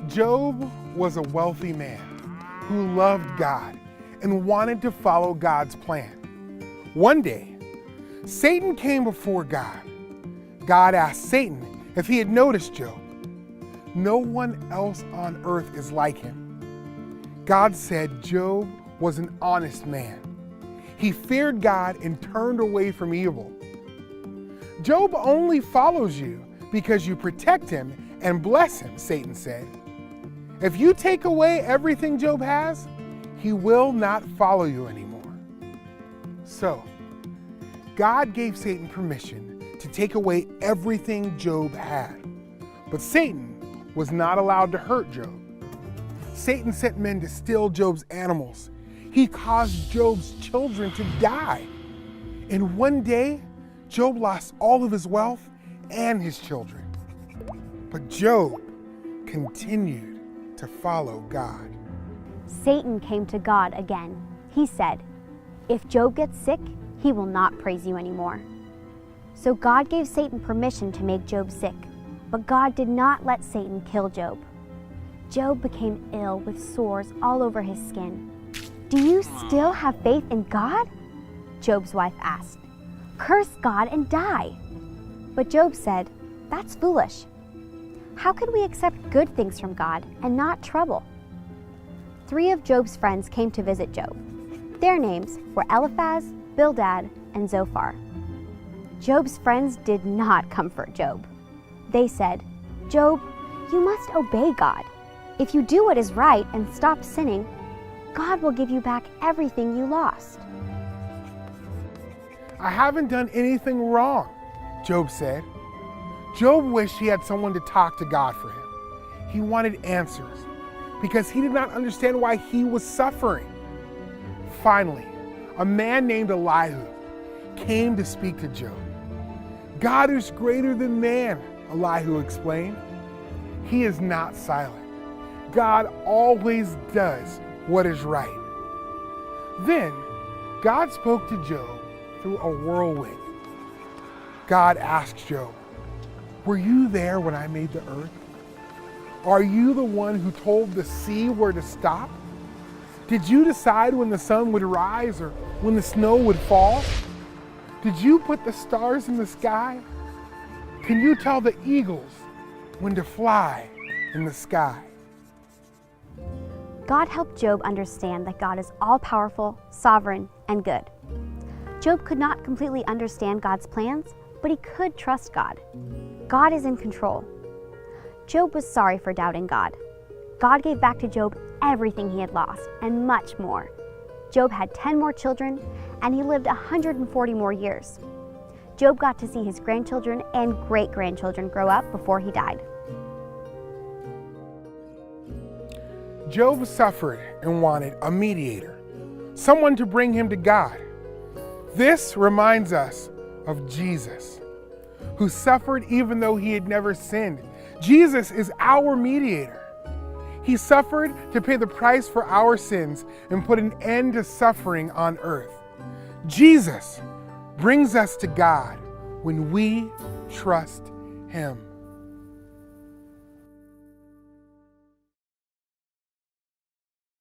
Job was a wealthy man who loved God and wanted to follow God's plan. One day, Satan came before God. God asked Satan if he had noticed Job. No one else on earth is like him. God said Job was an honest man. He feared God and turned away from evil. Job only follows you because you protect him and bless him, Satan said. If you take away everything Job has, he will not follow you anymore. So, God gave Satan permission to take away everything Job had. But Satan was not allowed to hurt Job. Satan sent men to steal Job's animals. He caused Job's children to die. In one day, Job lost all of his wealth and his children. But Job continued to follow God. Satan came to God again. He said, "If Job gets sick, he will not praise you anymore." So God gave Satan permission to make Job sick, but God did not let Satan kill Job. Job became ill with sores all over his skin. "Do you still have faith in God?" Job's wife asked. "Curse God and die." But Job said, "That's foolish. How can we accept good things from God and not trouble?" 3 of Job's friends came to visit Job. Their names were Eliphaz, Bildad, and Zophar. Job's friends did not comfort Job. They said, "Job, you must obey God. If you do what is right and stop sinning, God will give you back everything you lost." "I haven't done anything wrong," Job said. Job wished he had someone to talk to God for him. He wanted answers because he did not understand why he was suffering. Finally, a man named Elihu came to speak to Job. "God is greater than man," Elihu explained. "He is not silent. God always does what is right." Then God spoke to Job through a whirlwind. God asked Job, "Were you there when I made the earth? Are you the one who told the sea where to stop? Did you decide when the sun would rise or when the snow would fall? Did you put the stars in the sky? Can you tell the eagles when to fly in the sky?" God helped Job understand that God is all-powerful, sovereign, and good. Job could not completely understand God's plans, but he could trust God. God is in control. Job was sorry for doubting God. God gave back to Job everything he had lost and much more. Job had 10 more children, and he lived 140 more years. Job got to see his grandchildren and great-grandchildren grow up before he died. Job suffered and wanted a mediator, someone to bring him to God. This reminds us of Jesus, who suffered even though he had never sinned. Jesus is our mediator. He suffered to pay the price for our sins and put an end to suffering on earth. Jesus brings us to God when we trust him.